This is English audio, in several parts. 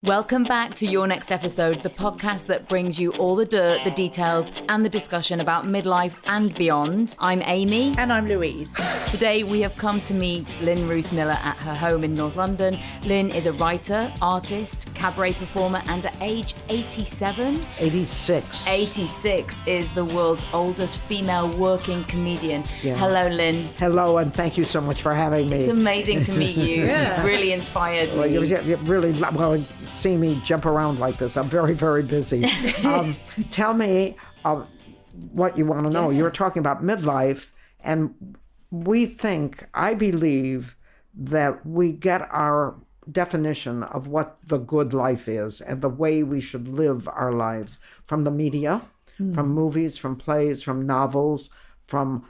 Welcome back to Your Next Episode, the podcast that brings you all the dirt, the details, and the discussion about midlife and beyond. I'm Amy. And I'm Louise. Today we have come to meet Lynn Ruth Miller at her home in North London. Lynn is a writer, artist, cabaret performer, and at age 87? 86. 86 is the world's oldest female working comedian. Yeah. Hello, Lynn. Hello, and thank you so much for having me. It's amazing to meet you. Really inspired me. You really, well, see me jump around like this. I'm very, very busy. Tell me what you want to know. You were talking about midlife, and I believe that we get our definition of what the good life is and the way we should live our lives from the media, from movies, from plays, from novels, from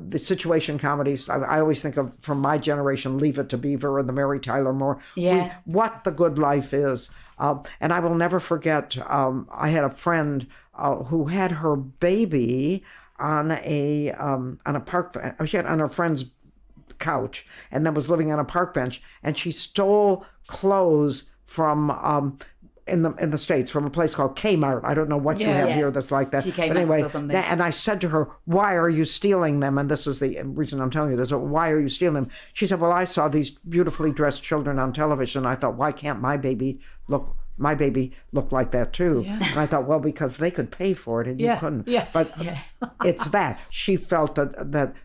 the situation comedies. I always think of, from my generation, Leave It to Beaver and the Mary Tyler Moore. Yeah. What the good life is. And I will never forget, I had a friend who had her baby on a park, she had on her friend's couch, and then was living on a park bench, and she stole clothes from in the States, from a place called Kmart. I don't know what you have here that's like that. TK but anyway, or something. and I said to her, why are you stealing them? And this is the reason I'm telling you this. Why are you stealing them? She said, well, I saw these beautifully dressed children on television. I thought, why can't my baby look like that too? Yeah. And I thought, well, because they could pay for it and you couldn't. Yeah. But it's that. She felt that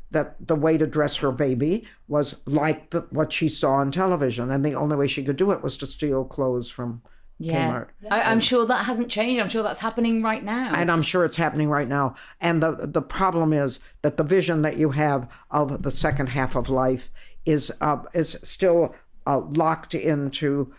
the way to dress her baby was like what she saw on television. And the only way she could do it was to steal clothes from Kmart. I'm sure that hasn't changed. I'm sure that's happening right now. And I'm sure it's happening right now. And the problem is that the vision that you have of the second half of life is still locked into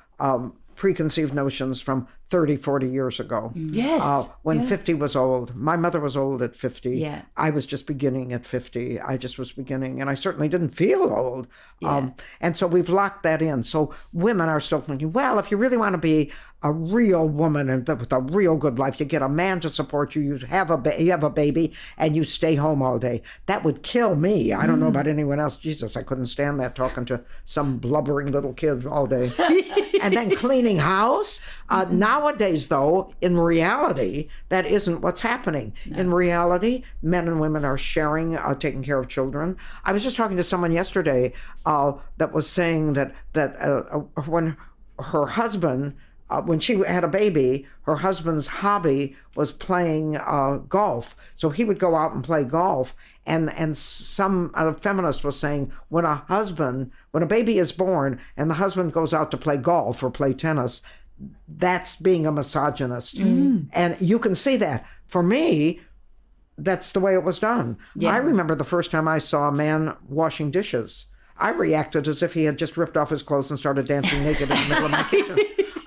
preconceived notions from 30, 40 years ago. Yes. When 50 was old. My mother was old at 50. Yeah. I was just beginning at 50. I just was beginning, and I certainly didn't feel old. Yeah. And so we've locked that in. So women are still thinking, well, if you really want to be a real woman and with a real good life, you get a man to support you, you have a baby, and you stay home all day. That would kill me. I don't know about anyone else. Jesus, I couldn't stand that, talking to some blubbering little kid all day. And then cleaning house. Nowadays, though, in reality, that isn't what's happening. No. In reality, men and women are sharing, taking care of children. I was just talking to someone yesterday that was saying that when her husband, when she had a baby, her husband's hobby was playing golf. So he would go out and play golf. And some feminist was saying, when a baby is born and the husband goes out to play golf or play tennis, that's being a misogynist. And you can see that. For me, that's the way it was done. Yeah. I remember the first time I saw a man washing dishes. I reacted as if he had just ripped off his clothes and started dancing naked in the middle of my kitchen.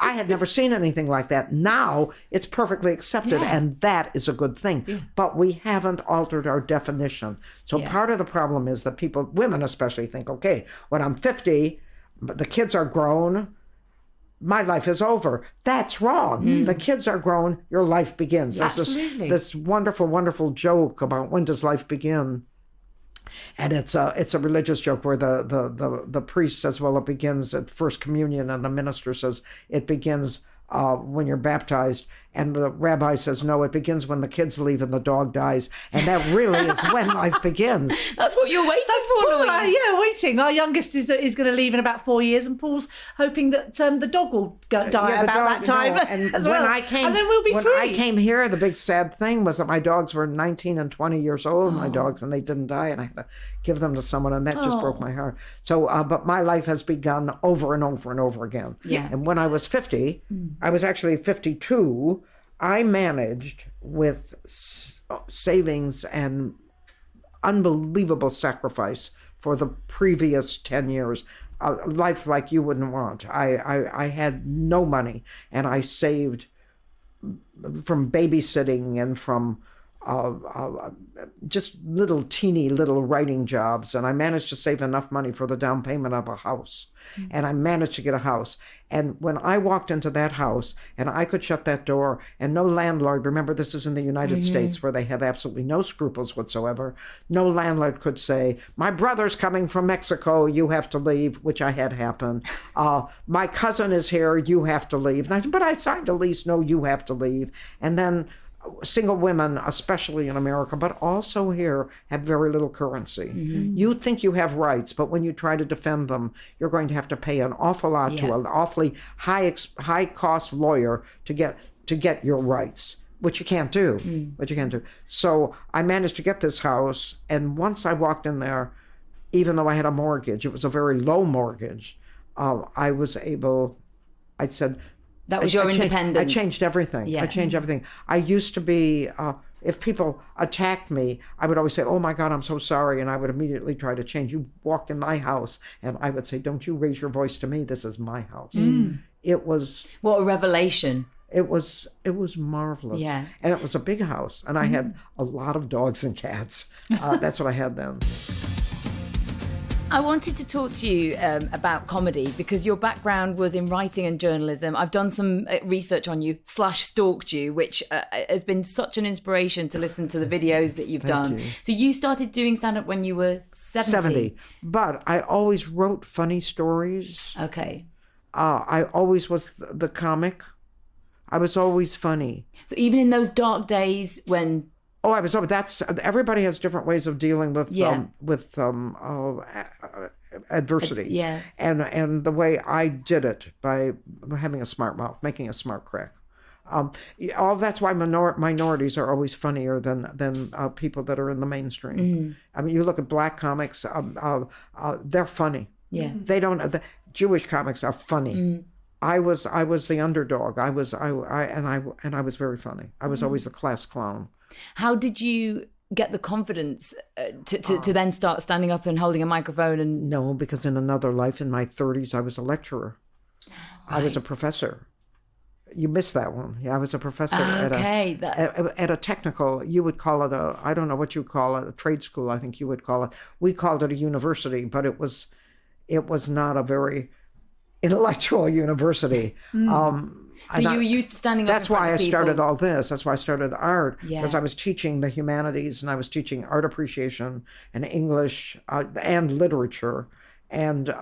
I had never seen anything like that. Now it's perfectly accepted, and that is a good thing. Yeah. But we haven't altered our definition. So part of the problem is that women especially, think, okay, when I'm 50, the kids are grown, my life is over. That's wrong. The kids are grown, your life begins. Absolutely. There's this wonderful, wonderful joke about when does life begin? And it's a religious joke where the priest says, well, it begins at First Communion, and the minister says it begins when you're baptized, and the rabbi says, no, it begins when the kids leave and the dog dies, and that really is when life begins. That's what you're waiting for, Louise. Waiting. Our youngest is going to leave in about 4 years, and Paul's hoping that the dog will die that time. No. And as well. and then we'll be free. When I came here, the big sad thing was that my dogs were 19 and 20 years old, my dogs, and they didn't die, and I had to give them to someone, and that just broke my heart. So, but my life has begun over and over and over again. Yeah. And when I was 50, I was actually 52, I managed with savings and unbelievable sacrifice for the previous 10 years, a life like you wouldn't want. I had no money, and I saved from babysitting and from just little teeny little writing jobs, and I managed to save enough money for the down payment of a house. And I managed to get a house. And when I walked into that house and I could shut that door, and no landlord, remember this is in the United States where they have absolutely no scruples whatsoever, no landlord could say, my brother's coming from Mexico, you have to leave, which I had happen. My cousin is here, you have to leave. But I signed a lease, no, you have to leave. And then single women, especially in America, but also here, have very little currency. You think you have rights, but when you try to defend them, you're going to have to pay an awful lot to an awfully high cost lawyer to get your rights, which you can't do. So I managed to get this house, and once I walked in there, even though I had a mortgage, it was a very low mortgage. I was able. I said. That was your independence. I changed everything. Yeah. I changed everything. I used to be, if people attacked me, I would always say, oh my God, I'm so sorry. And I would immediately try to change. You walked in my house and I would say, don't you raise your voice to me. This is my house. It was. What a revelation. It was marvelous. Yeah. And it was a big house. And I had a lot of dogs and cats. That's what I had then. I wanted to talk to you about comedy because your background was in writing and journalism. I've done some research on you / stalked you, which has been such an inspiration to listen to the videos that you've done. So you started doing stand-up when you were 70? But I always wrote funny stories. Okay. I always was the comic. I was always funny. So even in those dark days when... Oh, I was. That's everybody has different ways of dealing with adversity. And the way I did it by having a smart mouth, making a smart crack. All that's why minorities are always funnier than people that are in the mainstream. I mean, you look at black comics; they're funny. Yeah, they don't. The Jewish comics are funny. I was the underdog. I was very funny. I was always the class clown. How did you get the confidence to then start standing up and holding a microphone? And no, because in another life, in my 30s, I was a lecturer. Right. I was a professor. You missed that one. Yeah, I was a professor at a technical. You would call it I don't know what you call it, a trade school. I think you would call it. We called it a university, but it was not a very intellectual university. So you were used to standing up. That's why I started all this. That's why I started art, because I was teaching the humanities and I was teaching art appreciation and English and literature and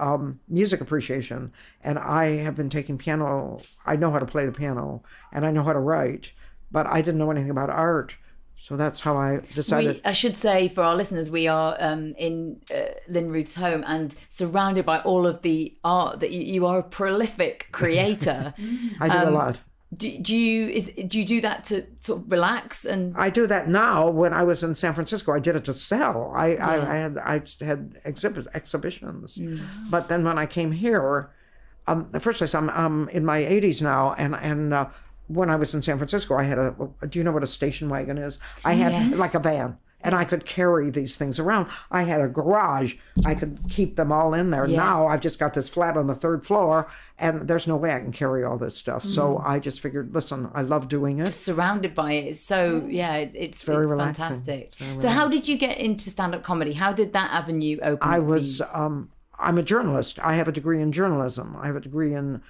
music appreciation. And I have been taking piano. I know how to play the piano and I know how to write, but I didn't know anything about art. So that's how I decided. I should say for our listeners, we are in Lynn Ruth's home and surrounded by all of the art that you are a prolific creator. I do a lot. Do you do that to sort of relax? And I do that now. When I was in San Francisco, I did it to sell. I had exhibitions, but then when I came here, the first place I'm in my 80s now, and when I was in San Francisco, I had do you know what a station wagon is? I had like a van, and I could carry these things around. I had a garage. I could keep them all in there. Now I've just got this flat on the 3rd floor, and there's no way I can carry all this stuff. So I just figured, listen, I love doing it. Just surrounded by it. So, it's very fantastic. So how did you get into stand-up comedy? How did that avenue open up for you? I'm a journalist. I have a degree in journalism. I have a degree in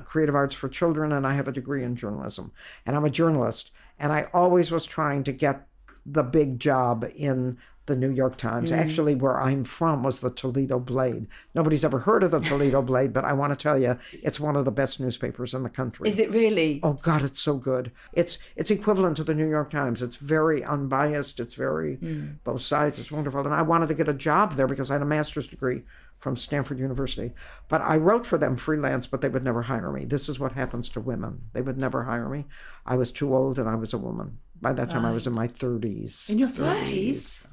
creative arts for children, and I have a degree in journalism. And I'm a journalist. And I always was trying to get the big job in the New York Times. Actually, where I'm from was the Toledo Blade. Nobody's ever heard of the Toledo Blade, but I want to tell you, it's one of the best newspapers in the country. Is it really? Oh God, it's so good. It's equivalent to the New York Times. It's very unbiased. It's very both sides. It's wonderful. And I wanted to get a job there because I had a master's degree from Stanford University. But I wrote for them freelance, but they would never hire me. This is what happens to women. They would never hire me. I was too old and I was a woman. By that time, I was in my 30s. In your 30s?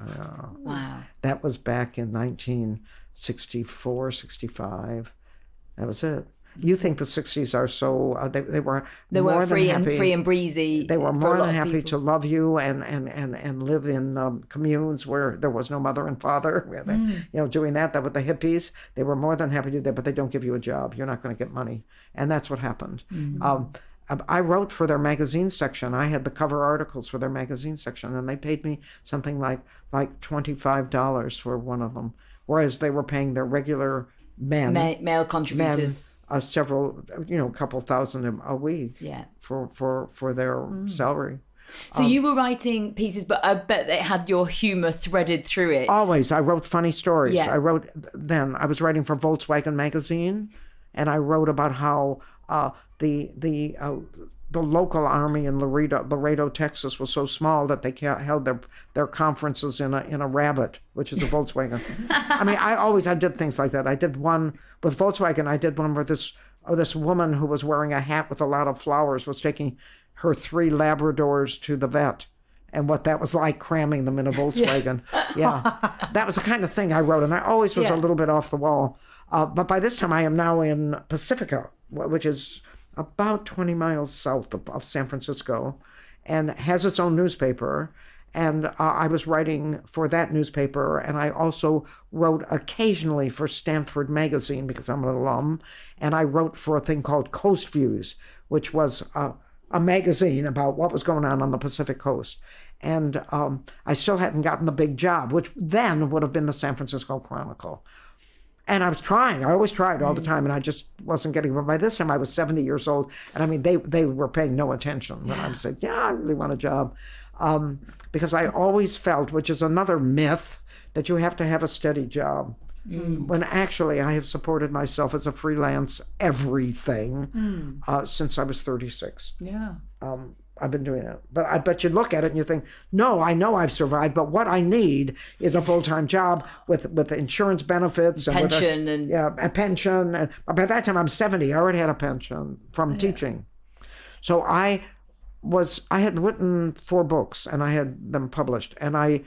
Wow. That was back in 1964, 65. That was it. You think the 60s are so, they were more free than happy. Free and breezy. They were more than happy to love you and live in communes where there was no mother and father, where they, doing that with the hippies. They were more than happy to do that, but they don't give you a job. You're not going to get money. And that's what happened. I wrote for their magazine section. I had the cover articles for their magazine section, and they paid me something like $25 for one of them, whereas they were paying their regular male contributors several, a couple thousand a week for their salary. So you were writing pieces, but I bet they had your humour threaded through it. Always. I wrote funny stories. Yeah. I was writing for Volkswagen magazine, and I wrote about how the local army in Laredo, Texas was so small that they held their conferences in a Rabbit, which is a Volkswagen. I mean, I did things like that. I did one with Volkswagen. I did one where this woman who was wearing a hat with a lot of flowers was taking her 3 Labradors to the vet, and what that was like cramming them in a Volkswagen. Yeah. That was the kind of thing I wrote, and I always was a little bit off the wall. But by this time, I am now in Pacifica, which is about 20 miles south of San Francisco, and has its own newspaper. And I was writing for that newspaper, and I also wrote occasionally for Stanford Magazine because I'm an alum, and I wrote for a thing called Coast Views, which was a magazine about what was going on the Pacific Coast. And I still hadn't gotten the big job, which then would have been the San Francisco Chronicle. And I was trying. I always tried all the time, and I just wasn't getting. But by this time, I was 70 years old, and I mean, they were paying no attention when I said, "Yeah, I really want a job," because I always felt, which is another myth, that you have to have a steady job. When actually, I have supported myself as a freelance everything since I was 36. Yeah. I've been doing it. But I bet you look at it and you think, no, I know I've survived, but what I need is a full-time job with insurance benefits. Pension. A pension. And by that time, I'm 70. I already had a pension from teaching. So I had written 4 books, and I had them published. And I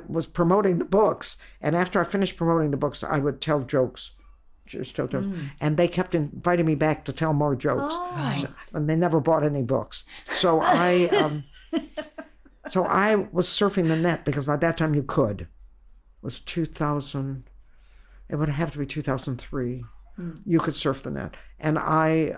was promoting the books. And after I finished promoting the books, I would tell jokes. Just tell jokes. And they kept inviting me back to tell more jokes. Oh. Right. And they never bought any books. So I was surfing the net, because by that time you could. It was 2000. It would have to be 2003. You could surf the net. And I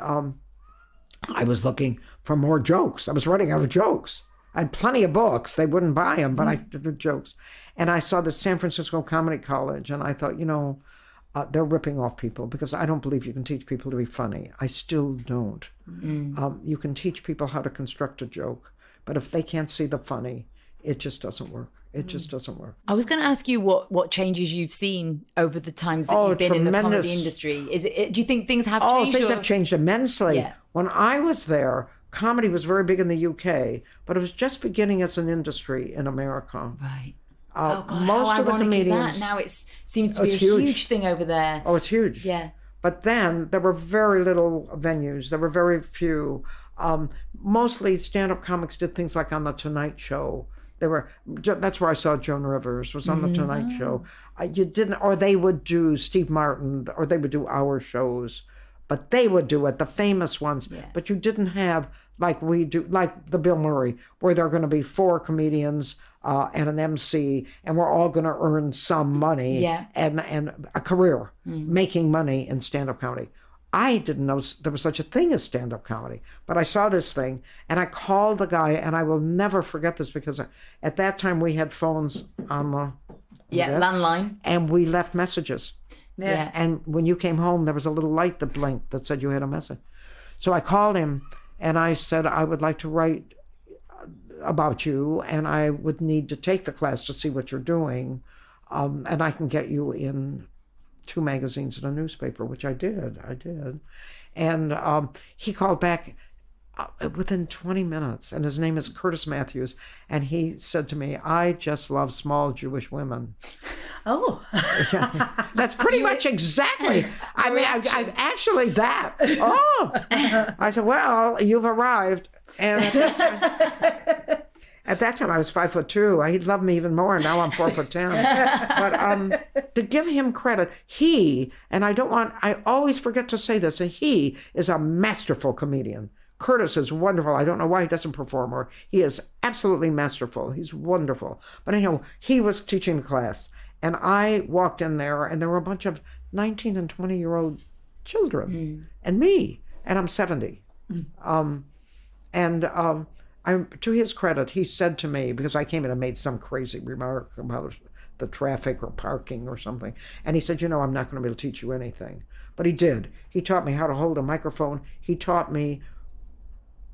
was looking for more jokes. I was running out of jokes. I had plenty of books. They wouldn't buy them, but I did the jokes. And I saw the San Francisco Comedy College, and I thought, they're ripping off people, because I don't believe you can teach people to be funny. I still don't. You can teach people how to construct a joke, but if they can't see the funny, it just doesn't work. It just doesn't work. I was going to ask you what changes you've seen over the times that you've been in the comedy industry. Do you think things have changed? Things have changed immensely. Yeah. When I was there, comedy was very big in the UK, but it was just beginning as an industry in America. Right. God, most of the comedians. Is that? Now it seems to be a huge thing over there. Oh, it's huge. Yeah. But then there were very little venues. There were very few. Mostly stand-up comics did things like on the Tonight Show. That's where I saw Joan Rivers, was on the Tonight Show. Or they would do Steve Martin, or they would do our shows. But they would do it, the famous ones. Yeah. But you didn't have, like we do, like the Bill Murray, where there are going to be 4 comedians and an MC, and we're all going to earn some money and a career making money in stand-up comedy. I didn't know there was such a thing as stand-up comedy, but I saw this thing, and I called the guy, and I will never forget this, because at that time we had phones on the landline, and we left messages. Yeah. And when you came home, there was a little light that blinked that said you had a message. So I called him, and I said, I would like to write about you, and I would need to take the class to see what you're doing, and I can get you in 2 magazines and a newspaper, which I did. And he called back within 20 minutes, and his name is Curtis Matthews, and he said to me, I just love small Jewish women. Oh. That's pretty much exactly. I mean, I actually that. Oh. I said, well, you've arrived. And at that time I was 5'2". He'd love me even more. Now I'm 4'10". But to give him credit, I always forget to say this, and he is a masterful comedian. Curtis is wonderful. I don't know why he doesn't perform more. He is absolutely masterful. He's wonderful. But anyhow, he was teaching the class, and I walked in there, and there were a bunch of 19 and 20-year-old children, and me, and I'm 70. To his credit, he said to me, because I came in and made some crazy remark about the traffic or parking or something, and he said, I'm not going to be able to teach you anything. But he did. He taught me how to hold a microphone. He taught me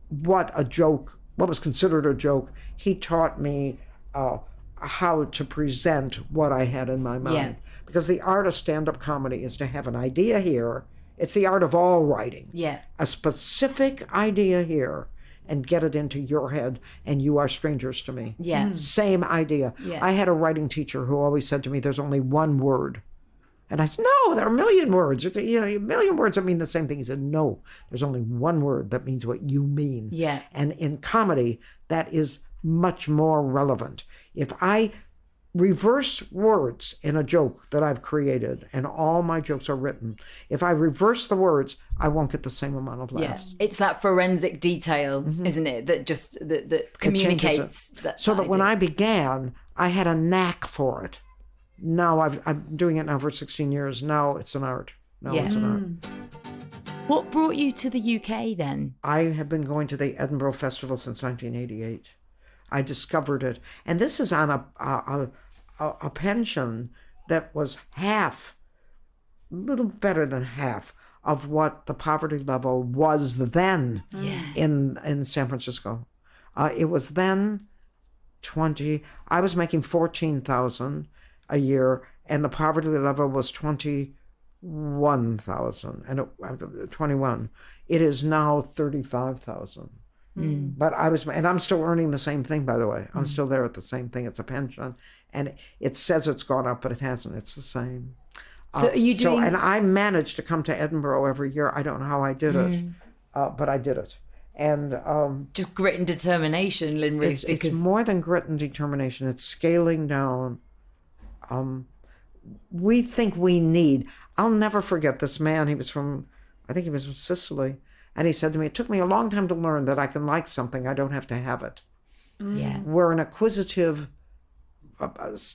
what was considered a joke. He taught me how to present what I had in my mind. Yeah. Because the art of stand-up comedy is to have an idea here. It's the art of all writing. Yeah. A specific idea here, and get it into your head, and you are strangers to me. Yeah. Same idea. Yeah. I had a writing teacher who always said to me, there's only one word. And I said, no, there are a million words. A million words that mean the same thing. He said, no, there's only one word that means what you mean. Yeah. And in comedy, that is much more relevant. If I reverse words in a joke that I've created, and all my jokes are written, if I reverse the words, I won't get the same amount of laughs. Yeah. It's that forensic detail, isn't it, that just that communicates that. So that when I began, I had a knack for it. Now I'm doing it now for 16 years. Now it's an art. It's an art. What brought you to the UK then? I have been going to the Edinburgh Festival since 1988. I discovered it. And this is on a pension that was a little better than half of what the poverty level was then in San Francisco. It was then I was making $14,000 a year, and the poverty level was 21,000 and 21. It is now 35,000. But I'm still earning the same thing, by the way. I'm still there at the same thing. It's a pension, and it says it's gone up, but it hasn't. It's the same. So are you doing? And I managed to come to Edinburgh every year. I don't know how I did it, but I did it. And just grit and determination, Lynn Ruth. It's more than grit and determination. It's scaling down. We think we need. I'll never forget this man. I think he was from Sicily. And he said to me, it took me a long time to learn that I can like something. I don't have to have it. Yeah. We're an acquisitive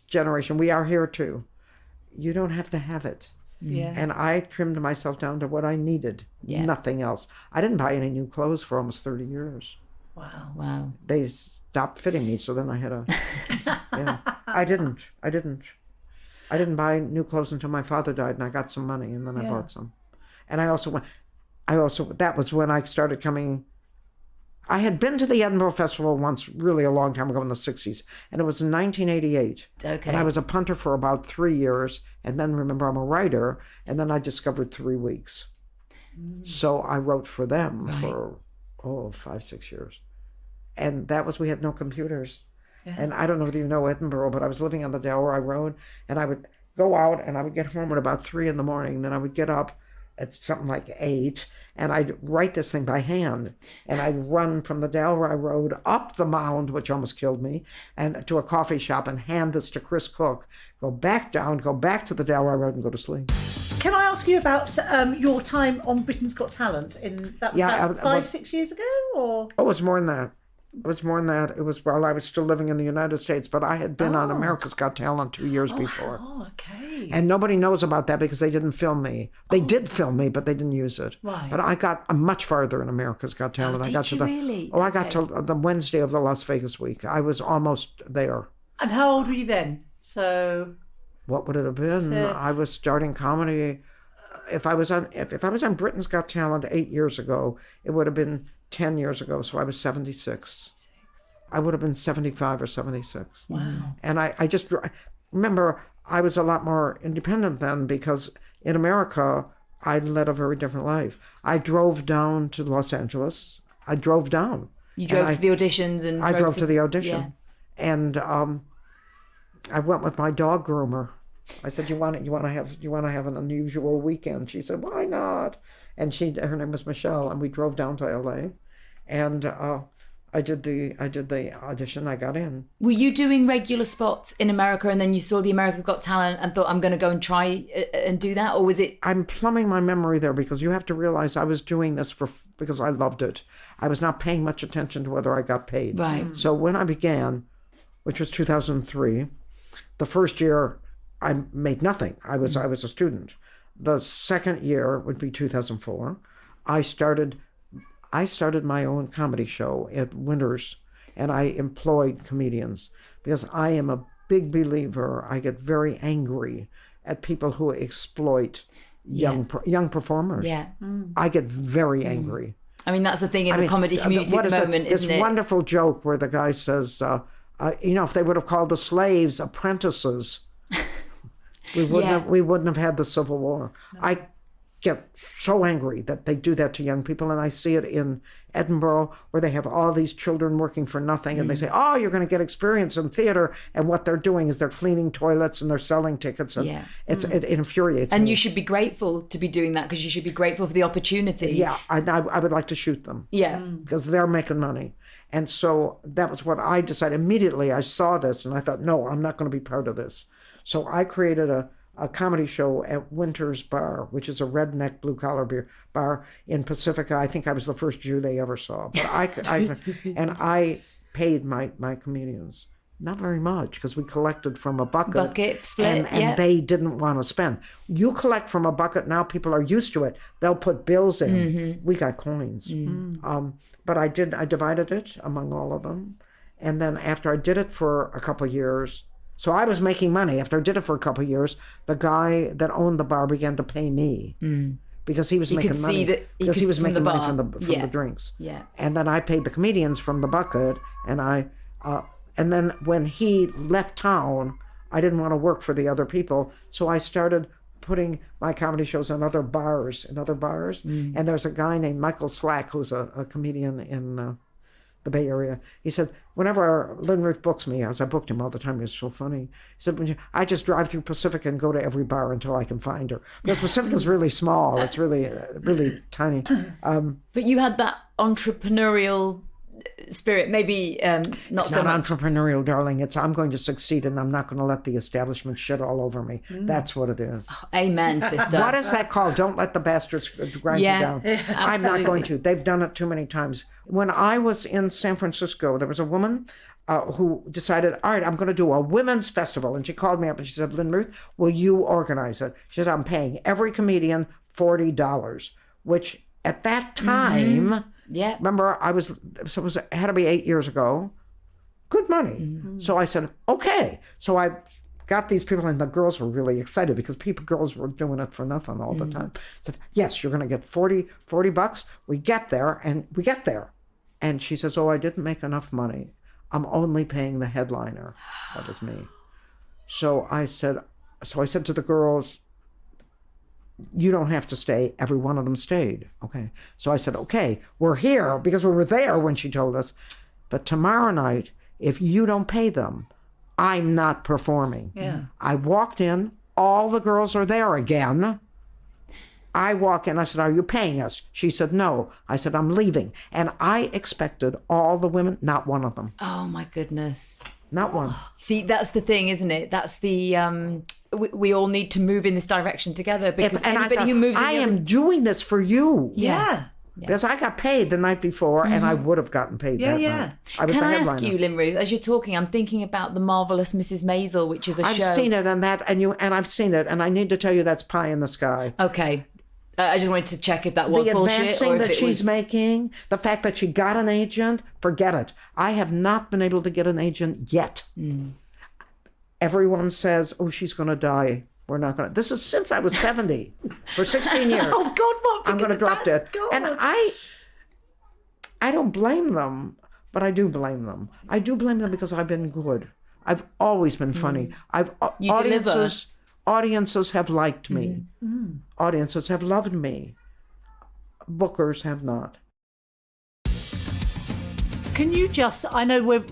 generation. We are here too. You don't have to have it. Yeah. And I trimmed myself down to what I needed. Yeah. Nothing else. I didn't buy any new clothes for almost 30 years. Wow. They stopped fitting me, so then I had I didn't buy new clothes until my father died, and I got some money, and then I bought some. And that was when I started coming. I had been to the Edinburgh Festival once, really a long time ago in the 60s, and it was in 1988. Okay. And I was a punter for about 3 years, and then remember I'm a writer, and then I discovered 3 weeks. So I wrote for them for 5-6 years. And we had no computers. Yeah. And I don't know whether you know Edinburgh, but I was living on the Delray Road, and I would go out and I would get home at about 3 a.m. Then I would get up at something like 8, and I'd write this thing by hand, and I'd run from the Delray Road up the Mound, which almost killed me, and to a coffee shop and hand this to Chris Cook, go back down, go back to the Delray Road and go to sleep. Can I ask you about your time on Britain's Got Talent? That was about 5-6 years ago, or? Oh, it was more than that. It was more than that. It was while I was still living in the United States, but I had been on America's Got Talent 2 years before. Oh, okay. And nobody knows about that because they didn't film me. They did film me, but they didn't use it. Right. But I got much farther in America's Got Talent. Really? I got to the Wednesday of the Las Vegas week. I was almost there. And how old were you then? So. What would it have been? I was starting comedy. If I was on Britain's Got Talent 8 years ago, it would have been 10 years ago, so I was 76. I would have been 75 or 76. Wow. And I just remember I was a lot more independent then because in America, I led a very different life. I drove down to Los Angeles. I drove down. You drove to the auditions and I drove to the audition. Yeah. And I went with my dog groomer. I said, you want to have an unusual weekend? She said, why not? And her name was Michelle, and we drove down to LA, and I did the audition. I got in. Were you doing regular spots in America, and then you saw the America's Got Talent and thought, I'm going to go and try and do that, or was it? I'm plumbing my memory there because you have to realize I was doing this because I loved it. I was not paying much attention to whether I got paid. Right. So when I began, which was 2003, the first year I made nothing. I was a student. The second year would be 2004. I started I started my own comedy show at Winters, and I employed comedians because I am a big believer. I get very angry at people who exploit young performers. Yeah. I get very angry. I mean, that's the thing in the comedy community at the moment, isn't it? This wonderful joke where the guy says, if they would have called the slaves apprentices, we wouldn't have had the Civil War. No. I get so angry that they do that to young people, and I see it in Edinburgh where they have all these children working for nothing, and they say, oh, you're going to get experience in theater, and what they're doing is they're cleaning toilets and they're selling tickets, and it infuriates me. And you should be grateful to be doing that, because you should be grateful for the opportunity. Yeah, I would like to shoot them. Yeah. Because they're making money. And so that was what I decided. Immediately I saw this and I thought, no, I'm not going to be part of this. So I created a comedy show at Winters Bar, which is a redneck blue-collar bar in Pacifica. I think I was the first Jew they ever saw. But I paid my comedians. Not very much, because we collected from a bucket split, and they didn't want to spend. You collect from a bucket, now people are used to it. They'll put bills in. We got coins. But I divided it among all of them. And then after I did it for a couple of years, so I was making money. After I did it for a couple of years, the guy that owned the bar began to pay me because he was making money. Because he was making money from the drinks. Yeah. And then I paid the comedians from the bucket, and and then when he left town, I didn't want to work for the other people, so I started putting my comedy shows in other bars. And there's a guy named Michael Slack who's a comedian in the Bay Area. He said, whenever Lynn Ruth books me, as I booked him all the time, he was so funny. He said, I just drive through Pacifica and go to every bar until I can find her. Because Pacifica's really small. It's really, really tiny. But you had that entrepreneurial spirit, maybe not it's so not much. entrepreneurial, darling. It's I'm going to succeed and I'm not going to let the establishment shit all over me. That's what it is. Amen, sister. What is that called? Don't let the bastards grind you down. I'm not going to. They've done it too many times. When I was in San Francisco, there was a woman who decided, all right, I'm going to do a women's festival. And she called me up and she said, Lynn Ruth, will you organize it? She said, I'm paying every comedian $40, which at that time... Yeah. Remember, it had to be 8 years ago. Good money. So I said, okay. So I got these people, and the girls were really excited because girls were doing it for nothing all the time. Said, yes, you're going to get $40. We get there. And she says, oh, I didn't make enough money. I'm only paying the headliner. That was me. So I said to the girls, you don't have to stay. Every one of them stayed. Okay. So I said, okay, we're here because we were there when she told us. But tomorrow night, if you don't pay them, I'm not performing. Yeah. I walked in. All the girls are there again. I walk in. I said, are you paying us? She said, no. I said, I'm leaving. And I expected all the women, not one of them. Oh, my goodness. Not one. See, that's the thing, isn't it? That's the... We all need to move in this direction together, because anybody who moves in I am doing this for you. Yeah. Because I got paid the night before, and I would have gotten paid that night. Can I ask you, Lynn Ruth, as you're talking, I'm thinking about The Marvelous Mrs. Maisel, which is a show. I've seen it, and I've seen it, and I need to tell you that's pie in the sky. Okay. I just wanted to check if that was bullshit. The advancing or if that she's making, the fact that she got an agent, forget it. I have not been able to get an agent yet. Everyone says, oh, she's going to die. We're not going to. This is since I was 70 for 16 years. Oh, God, what? I'm going to drop dead. God. And I don't blame them, but I do blame them. I do blame them because I've been good. I've always been funny. Audiences have liked me. Audiences have loved me. Bookers have not. Can you just, I know we're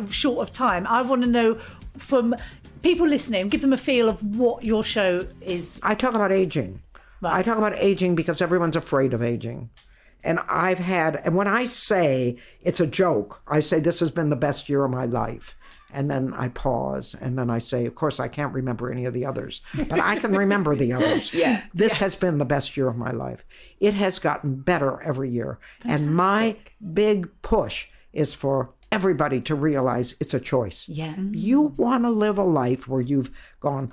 short of time. I want to know from people listening, give them a feel of what your show is. I talk about aging. Right. I talk about aging because everyone's afraid of aging. And when I say it's a joke, I say this has been the best year of my life. And then I pause, and then I say, of course, I can't remember any of the others, but I can remember the others. This has been the best year of my life. It has gotten better every year. Fantastic. And my big push is for everybody to realize it's a choice. Yeah. You want to live a life where you've gone,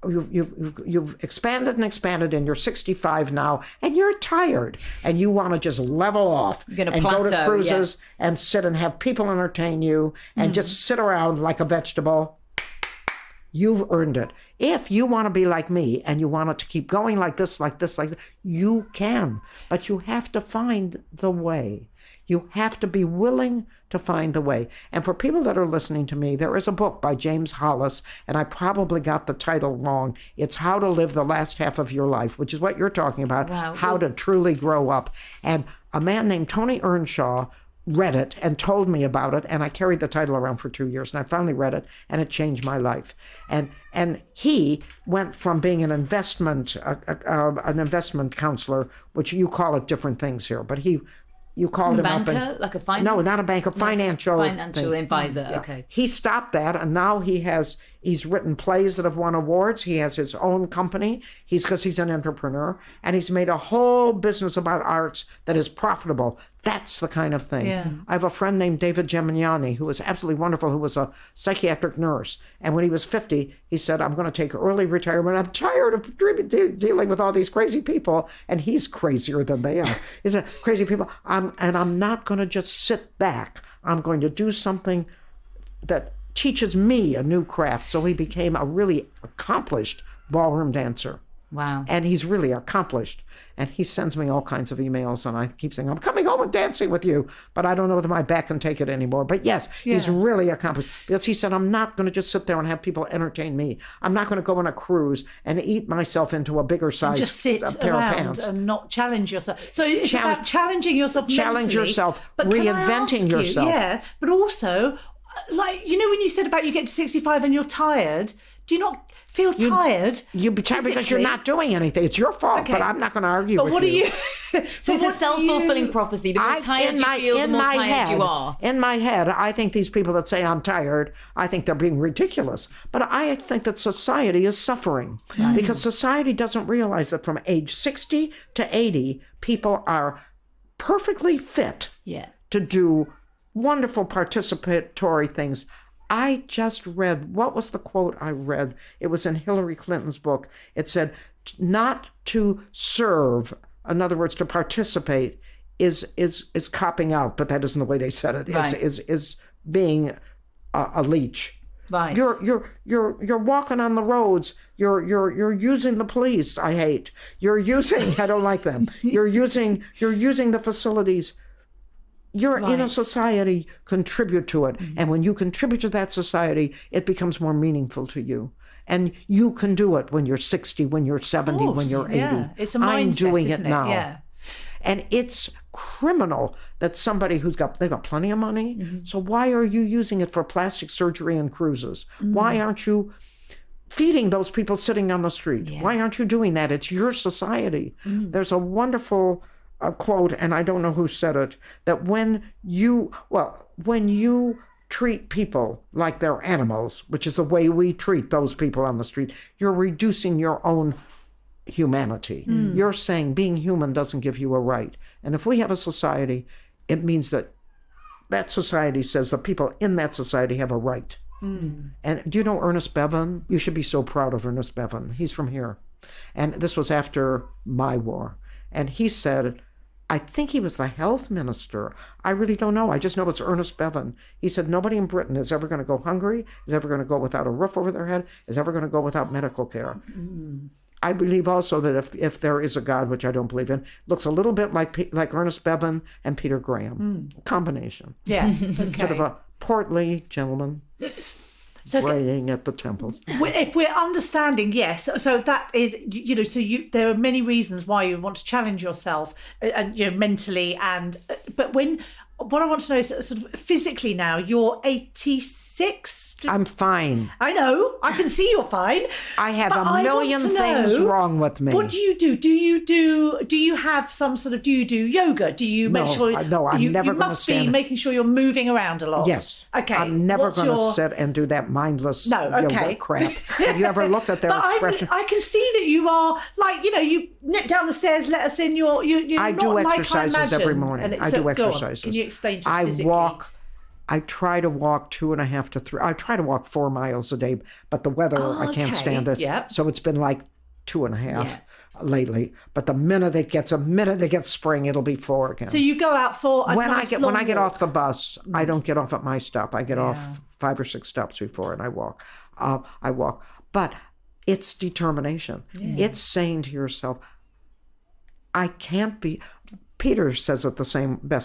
you've expanded and expanded, and you're 65 now, and you're tired, and you want to just level off You're gonna and go to plateau, cruises and sit and have people entertain you and just sit around like a vegetable. You've earned it. If you want to be like me and you want it to keep going like this, you can. But you have to find the way. You have to be willing to find the way. And for people that are listening to me, there is a book by James Hollis, and I probably got the title wrong. It's How to Live the Last Half of Your Life, which is what you're talking about, how to truly grow up. And a man named Tony Earnshaw read it and told me about it, and I carried the title around for 2 years, and I finally read it, and it changed my life. And he went from being an investment counselor, which you call it different things here, but you called him banker, up. like a finance? No, not a banker, financial advisor. Yeah. Okay. He stopped that, and now he's written plays that have won awards. He has his own company. Because he's an entrepreneur, and he's made a whole business about arts that is profitable. That's the kind of thing. Yeah. I have a friend named David Gemignani, who was absolutely wonderful, who was a psychiatric nurse. And when he was 50, he said, I'm going to take early retirement. I'm tired of dealing with all these crazy people. And he's crazier than they are. He's a crazy people. I'm not going to just sit back. I'm going to do something that teaches me a new craft. So he became a really accomplished ballroom dancer. Wow. And he's really accomplished. And he sends me all kinds of emails, and I keep saying, I'm coming home and dancing with you. But I don't know whether my back can take it anymore. But yes, he's really accomplished. Because he said, I'm not going to just sit there and have people entertain me. I'm not going to go on a cruise and eat myself into a bigger size just sit pair around of pants. and not challenge yourself. So it's about challenging yourself Challenge mentally, yourself, but can I reinventing ask you, yourself. Yeah, but also, like, you know, when you said about you get to 65 and you're tired, do you not feel tired? You'd be tired because you're not doing anything. It's your fault, but I'm not going to argue with you. But what are you... So it's a self-fulfilling prophecy. The more tired you feel, the more tired you are. In my head, I think these people that say I'm tired, I think they're being ridiculous. But I think that society is suffering because society doesn't realize that from age 60 to 80, people are perfectly fit to do wonderful participatory things. I just read, what was the quote I read? It was in Hillary Clinton's book. It said, not to serve, in other words, to participate, is copping out, but that isn't the way they said it. Right. Is being a leech. Right. You're walking on the roads. You're using the police. I hate. You're using. I don't like them. You're using the facilities. You're in a society, contribute to it. And when you contribute to that society, it becomes more meaningful to you. And you can do it when you're 60, when you're 70, when you're 80. Yeah. It's a mindset, I'm doing it isn't now. Yeah. And it's criminal that somebody they've got plenty of money. So why are you using it for plastic surgery and cruises? Why aren't you feeding those people sitting on the street? Why aren't you doing that? It's your society. There's a wonderful quote, and I don't know who said it, that when you treat people like they're animals, which is the way we treat those people on the street, you're reducing your own humanity. You're saying being human doesn't give you a right. And if we have a society, it means that society says the people in that society have a right. And do you know Ernest Bevin? You should be so proud of Ernest Bevin. He's from here. And this was after my war. And he said, I think he was the health minister. I really don't know. I just know it's Ernest Bevin. He said, nobody in Britain is ever going to go hungry, is ever going to go without a roof over their head, is ever going to go without medical care. I believe also that if there is a God, which I don't believe in, looks a little bit like Ernest Bevin and Peter Graham. Combination. Yeah. Okay. Sort of a portly gentleman. So praying at the temples. If we're understanding, yes, so that is, there are many reasons why you want to challenge yourself, and mentally, but what I want to know is sort of physically now, you're 86? I'm fine. I know. I can see you're fine. I have a million things wrong with me. What do you do? Do you have some sort of, do you do yoga? Do you make sure? No, I'm never going to stand. You must be making sure you're moving around a lot. Yes. Okay. I'm never going to sit and do that mindless yoga crap. Have you ever looked at their expression? I can see that you are like, you nip down the stairs, let us in. You're I not do like exercises I imagine. every morning. I do exercises. Can you explain to us physically? I try to walk 2.5 to 3. I try to walk 4 miles a day, but the weather, I can't stand it. Yep. So it's been like 2.5 lately. But the minute it gets spring, it'll be 4 again. So you go out for a when nice I get long off the bus, I don't get off at my stop. I get off 5 or 6 stops before, and I walk. But it's determination. It's saying to yourself, I can't be. Peter says it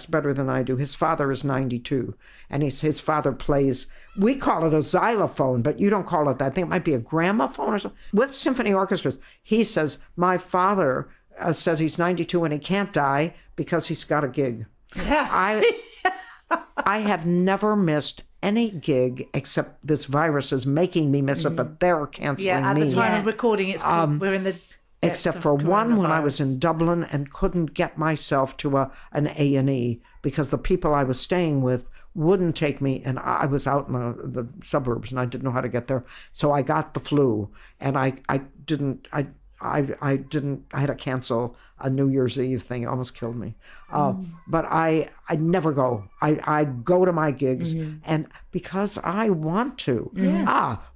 better than I do. His father is 92, and his father plays, we call it a xylophone, but you don't call it that. I think it might be a gramophone or something. With symphony orchestras, he says, my father says he's 92 and he can't die because he's got a gig. Yeah. I have never missed any gig except this virus is making me miss it, but they're canceling me. Yeah, at the time of recording, we're in the... Except for one when I was in Dublin and couldn't get myself to an A&E because the people I was staying with wouldn't take me, and I was out in the suburbs and I didn't know how to get there. So I got the flu, and I had to cancel a New Year's Eve thing. It almost killed me. But I never go. I go to my gigs, and because I want to.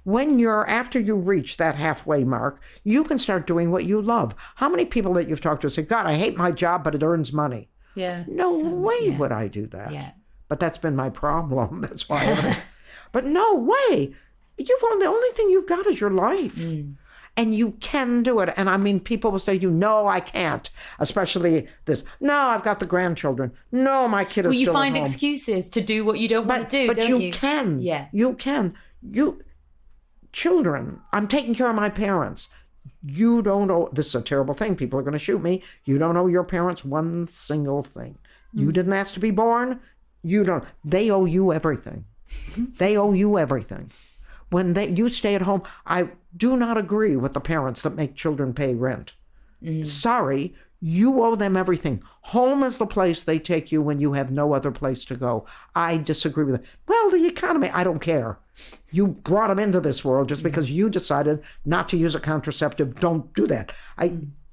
After you reach that halfway mark, you can start doing what you love. How many people that you've talked to say, God, I hate my job, but it earns money. Yeah. No way would I do that. Yeah. But that's been my problem. That's why. But no way. The only thing you've got is your life. And you can do it. And I mean, people will say to you, no, I can't. Especially this. No, I've got the grandchildren. No, my kid is still at home. Well, you find excuses to do what you don't want to do, but don't you? But you can. Yeah. You can. Children, I'm taking care of my parents. You don't owe, this is a terrible thing. People are going to shoot me. You don't owe your parents one single thing. You didn't ask to be born. They owe you everything. They owe you everything. When you stay at home, I do not agree with the parents that make children pay rent. Sorry, you owe them everything. Home is the place they take you when you have no other place to go. I disagree with it. Well, the economy, I don't care. You brought them into this world just because you decided not to use a contraceptive. Don't do that.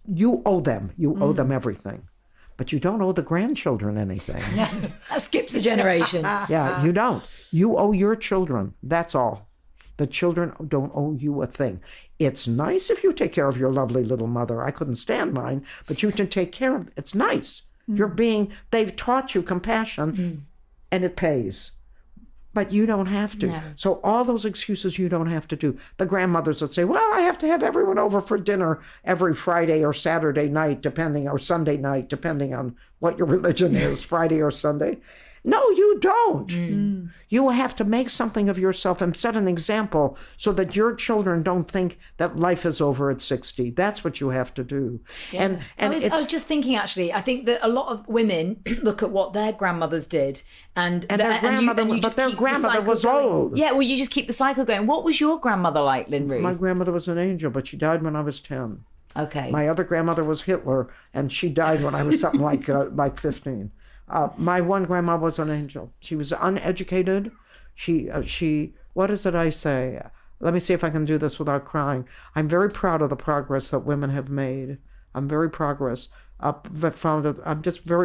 You owe them. You owe them everything. But you don't owe the grandchildren anything. That skips a generation. Yeah, you don't. You owe your children. That's all. The children don't owe you a thing. It's nice if you take care of your lovely little mother. I couldn't stand mine, but you can take care of it. It's nice. They've taught you compassion, and it pays. But you don't have to. No. So all those excuses you don't have to do. The grandmothers that say, well, I have to have everyone over for dinner every Friday or Saturday night, or Sunday night, depending on what your religion is, Friday or Sunday. No, you don't. You have to make something of yourself and set an example so that your children don't think that life is over at 60. That's what you have to do. Yeah. And I was just thinking, actually, I think that a lot of women look at what their grandmothers did, and their grandmother was old. Yeah, well, you just keep the cycle going. What was your grandmother like, Lynn Ruth? My grandmother was an angel, but she died when I was 10. Okay. My other grandmother was Hitler, and she died when I was something like 15. My one grandma was an angel. She was uneducated. She what is it I say? Let me see if I can do this without crying. I'm very proud of the progress that women have made. I'm just very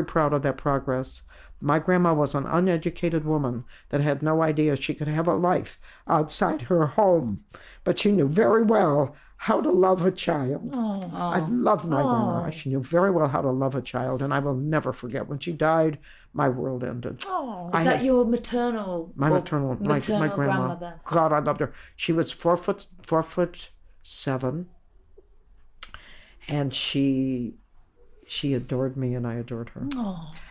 proud of that progress. My grandma was an uneducated woman that had no idea she could have a life outside her home, but she knew very well how to love a child. I loved my grandma. She knew very well how to love a child, and I will never forget when she died. My world ended. Is that your maternal? My maternal my grandmother. God, I loved her. She was 4'7", and she adored me, and I adored her.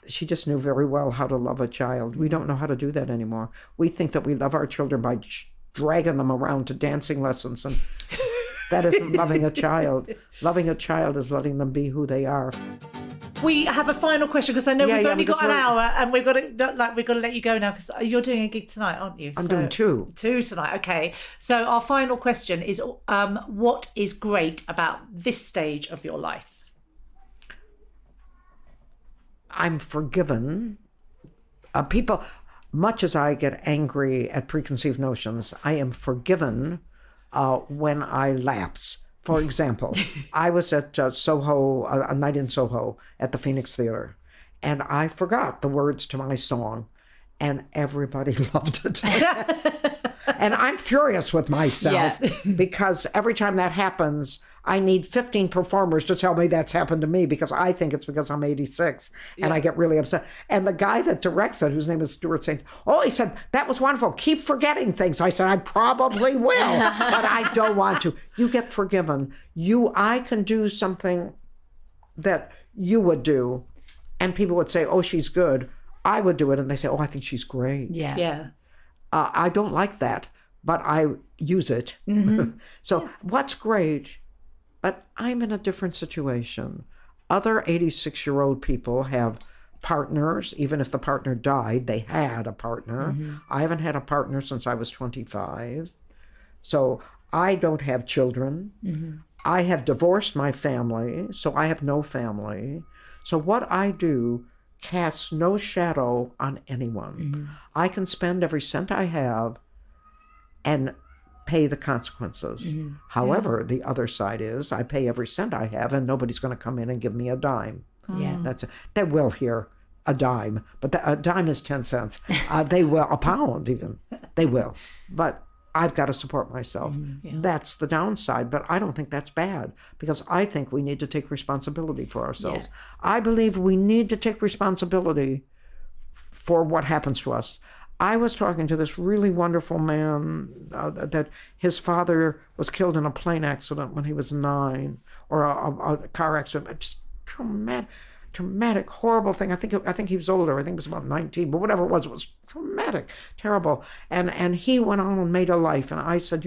She just knew very well how to love a child. We don't know how to do that anymore. We think that we love our children by dragging them around to dancing lessons, and that isn't loving a child. Loving a child is letting them be who they are. We have a final question because I know we've only got an hour, and we've got to let you go now because you're doing a gig tonight, aren't you? I'm doing two. Two tonight. Okay. So our final question is, what is great about this stage of your life? I'm forgiven. People, much as I get angry at preconceived notions, I am forgiven when I lapse. For example, I was at Soho, a night in Soho at the Phoenix Theatre, and I forgot the words to my song. and everybody loved it. And I'm furious with myself because every time that happens, I need 15 performers to tell me that's happened to me because I think it's because I'm 86 and I get really upset. And the guy that directs it, whose name is Stuart Saint, he said, that was wonderful. Keep forgetting things. I said, I probably will, but I don't want to. You get forgiven. I can do something that you would do and people would say, oh, she's good. I would do it and they say, oh, I think she's great. Yeah. I don't like that, but I use it. So what's great, but I'm in a different situation. Other 86-year-old people have partners. Even if the partner died, they had a partner. I haven't had a partner since I was 25. So I don't have children. I have divorced my family, so I have no family. So what I do casts no shadow on anyone. I can spend every cent I have and pay the consequences. However, the other side is I pay every cent I have and nobody's going to come in and give me a dime. They will here, a dime, but a dime is 10 cents. They will, a pound even. They will. But I've got to support myself. That's the downside, but I don't think that's bad because I think we need to take responsibility for ourselves. I believe we need to take responsibility for what happens to us. I was talking to this really wonderful man that his father was killed in a plane accident when he was 9, or a car accident. Just traumatic, horrible thing. I think he was older. I think it was about 19, but whatever it was traumatic, terrible. And he went on and made a life. And I said,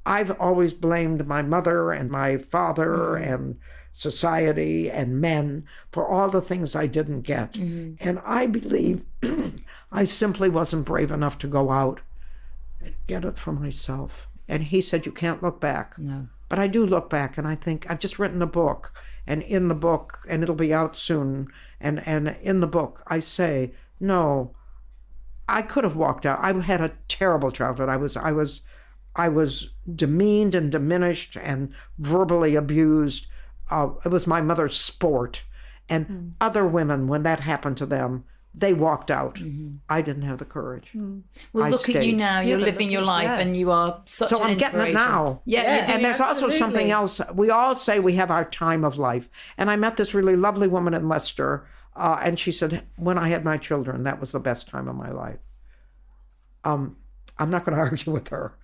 I've always blamed my mother and my father and society and men for all the things I didn't get. And I believe I simply wasn't brave enough to go out and get it for myself. And he said, you can't look back. No. But I do look back, and I think I've just written a book, and in the book, and it'll be out soon, and in the book I say, no, I could have walked out. I had a terrible childhood. I was demeaned and diminished and verbally abused. It was my mother's sport. And other women, when that happened to them, they walked out. I didn't have the courage. Well, look at you now. You're living your life and you are such an inspiration. So I'm getting it now. Yeah. And there's also something else. We all say we have our time of life. And I met this really lovely woman in Leicester, and she said, when I had my children, that was the best time of my life. I'm not going to argue with her.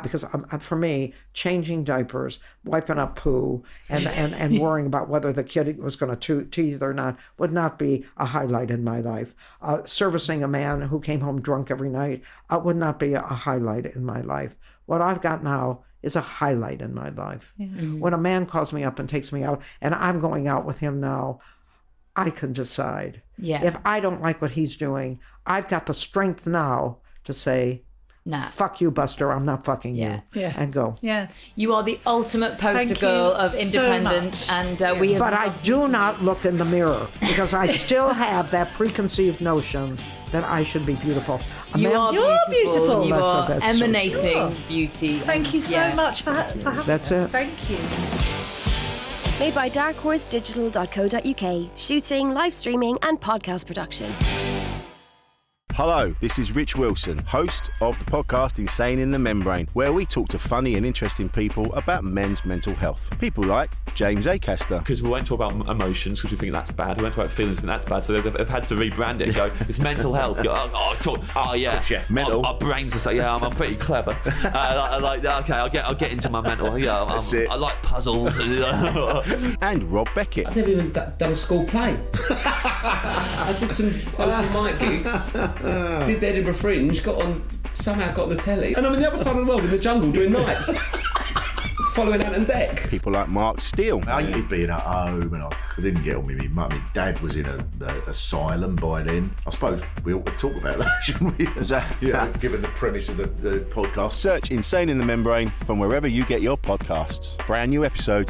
Because for me, changing diapers, wiping up poo, and worrying about whether the kid was going to teeth or not would not be a highlight in my life. Servicing a man who came home drunk every night would not be a highlight in my life. What I've got now is a highlight in my life. When a man calls me up and takes me out, and I'm going out with him now, I can decide. If I don't like what he's doing, I've got the strength now to say, nah, fuck you, Buster, I'm not fucking you. And go. You are the ultimate poster girl of independence, and we have. But I do not look in the mirror because I still have that preconceived notion that I should be beautiful. You're beautiful. You are that's emanating beauty. Thank you so much for having us. It. Thank you. Made by darkhorse.digital.co.uk. Shooting, live streaming, and podcast production. Hello, this is Rich Wilson, host of the podcast Insane in the Membrane, where we talk to funny and interesting people about men's mental health. People like James Acaster. Because we won't talk about emotions because we think that's bad. We won't talk about feelings and that's bad. So they've had to rebrand it and go, it's mental health. Mental. Our brains are so, I'm pretty clever. I'll get into my mental. I like puzzles. And Rob Beckett. I've never even done a school play. I did some open mic gigs. Did the Edinburgh Fringe, somehow got on the telly, and I'm on the other side of the world in the jungle doing nights, following Ant and Dec. People like Mark Steele. I hated being at home, and I didn't get on with me mum. My dad was in an asylum by then. I suppose we ought to talk about that, shouldn't we? Given the premise of the podcast. Search Insane in the Membrane from wherever you get your podcasts. Brand new episodes